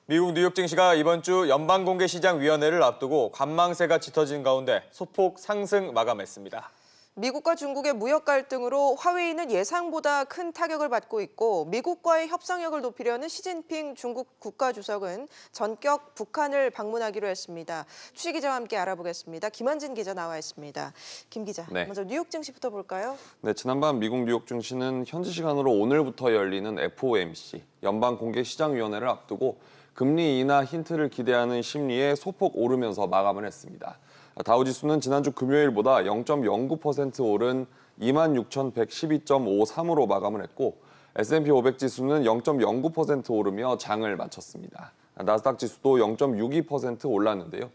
미국 뉴욕 증시가 이번 주 연방공개시장위원회를 앞두고 관망세가 짙어진 가운데 소폭 상승 마감했습니다. 미국과 중국의 무역 갈등으로 화웨이는 예상보다 큰 타격을 받고 있고 미국과의 협상력을 높이려는 시진핑 중국 국가주석은 전격 북한을 방문하기로 했습니다. 취 기자와 함께 알아보겠습니다. 김한진 기자 나와 있습니다. 김 기자, 먼저 뉴욕 증시부터 볼까요? 네, 지난밤 미국 뉴욕 증시는 현지 시간으로 오늘부터 열리는 FOMC, 연방공개시장위원회를 앞두고 금리 인하 힌트를 기대하는 심리에 소폭 오르면서 마감을 했습니다. 다우지수는 지난주 금요일보다 0.09% 오른 26,112.53으로 마감을 했고 S&P 500 지수는 0.09% 오르며 장을 마쳤습니다. 나스닥 지수도 0.62% 올랐는데요.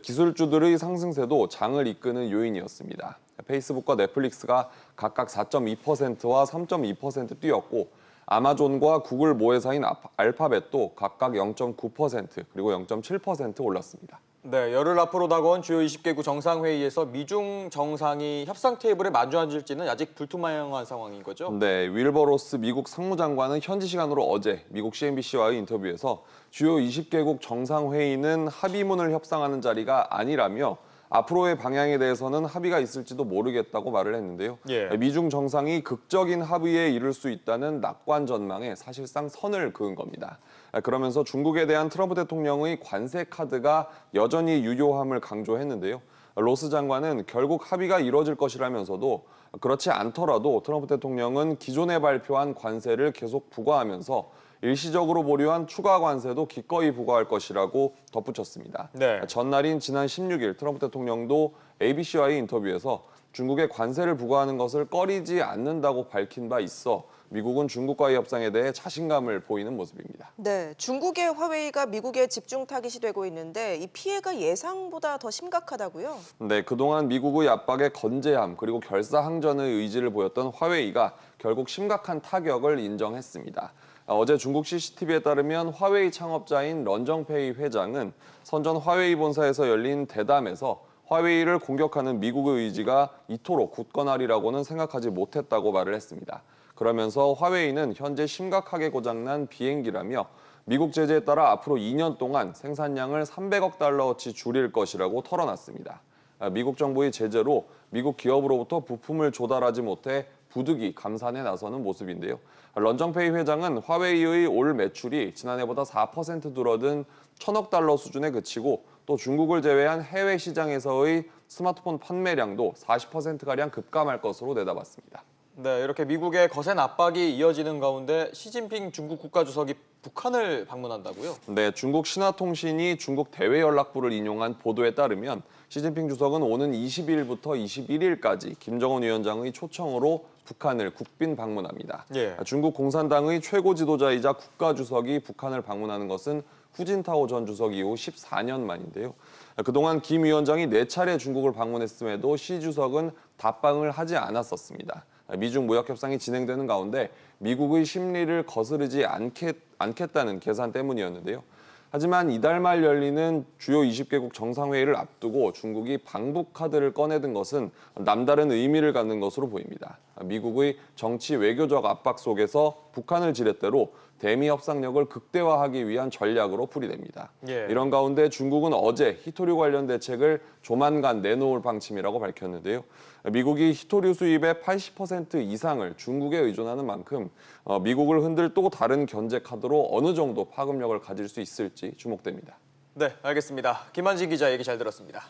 기술주들의 상승세도 장을 이끄는 요인이었습니다. 페이스북과 넷플릭스가 각각 4.2%와 3.2% 뛰었고 아마존과 구글 모회사인 알파벳도 각각 0.9% 그리고 0.7% 올랐습니다. 네, 열흘 앞으로 다가온 주요 20개국 정상회의에서 미중 정상이 협상 테이블에 마주 앉을지는 아직 불투명한 상황인 거죠? 네, 윌버 로스 미국 상무장관은 현지 시간으로 어제 미국 CNBC와의 인터뷰에서 주요 20개국 정상회의는 합의문을 협상하는 자리가 아니라며 앞으로의 방향에 대해서는 합의가 있을지도 모르겠다고 말을 했는데요. 미중 정상이 극적인 합의에 이를 수 있다는 낙관 전망에 사실상 선을 그은 겁니다. 그러면서 중국에 대한 트럼프 대통령의 관세 카드가 여전히 유효함을 강조했는데요. 로스 장관은 결국 합의가 이루어질 것이라면서도 그렇지 않더라도 트럼프 대통령은 기존에 발표한 관세를 계속 부과하면서 일시적으로 보류한 추가 관세도 기꺼이 부과할 것이라고 덧붙였습니다. 전날인 지난 16일 트럼프 대통령도 ABC와의 인터뷰에서 중국에 관세를 부과하는 것을 꺼리지 않는다고 밝힌 바 있어 미국은 중국과의 협상에 대해 자신감을 보이는 모습입니다. 네, 중국의 화웨이가 미국에 집중 타깃이 되고 있는데 이 피해가 예상보다 더 심각하다고요? 네, 그동안 미국의 압박에 건재함 그리고 결사항전의 의지를 보였던 화웨이가 결국 심각한 타격을 인정했습니다. 어제 중국 CCTV에 따르면 화웨이 창업자인 런정페이 회장은 선전 화웨이 본사에서 열린 대담에서 화웨이를 공격하는 미국의 의지가 이토록 굳건하리라고는 생각하지 못했다고 말을 했습니다. 그러면서 화웨이는 현재 심각하게 고장난 비행기라며 미국 제재에 따라 앞으로 2년 동안 생산량을 300억 달러어치 줄일 것이라고 털어놨습니다. 미국 정부의 제재로 미국 기업으로부터 부품을 조달하지 못해 부득이 감산에 나서는 모습인데요. 런정페이 회장은 화웨이의 올 매출이 지난해보다 4% 줄어든 1,000억 달러 수준에 그치고 또 중국을 제외한 해외 시장에서의 스마트폰 판매량도 40%가량 급감할 것으로 내다봤습니다. 네, 이렇게 미국의 거센 압박이 이어지는 가운데 시진핑 중국 국가주석이 북한을 방문한다고요? 네, 중국 신화통신이 중국 대외연락부를 인용한 보도에 따르면 시진핑 주석은 오는 20일부터 21일까지 김정은 위원장의 초청으로 북한을 국빈 방문합니다. 중국 공산당의 최고 지도자이자 국가주석이 북한을 방문하는 것은 후진타오 전 주석 이후 14년 만인데요. 그동안 김 위원장이 4차례 중국을 방문했음에도 시 주석은 답방을 하지 않았었습니다. 미중 무역 협상이 진행되는 가운데 미국의 심리를 거스르지 않겠다는 계산 때문이었는데요. 하지만 이달 말 열리는 주요 20개국 정상회의를 앞두고 중국이 방북 카드를 꺼내든 것은 남다른 의미를 갖는 것으로 보입니다. 미국의 정치 외교적 압박 속에서 북한을 지렛대로 대미 협상력을 극대화하기 위한 전략으로 풀이됩니다. 이런 가운데 중국은 어제 히토류 관련 대책을 조만간 내놓을 방침이라고 밝혔는데요. 미국이 히토류 수입의 80% 이상을 중국에 의존하는 만큼 미국을 흔들 또 다른 견제 카드로 어느 정도 파급력을 가질 수 있을지 주목됩니다. 네, 알겠습니다. 김한진 기자 얘기 잘 들었습니다.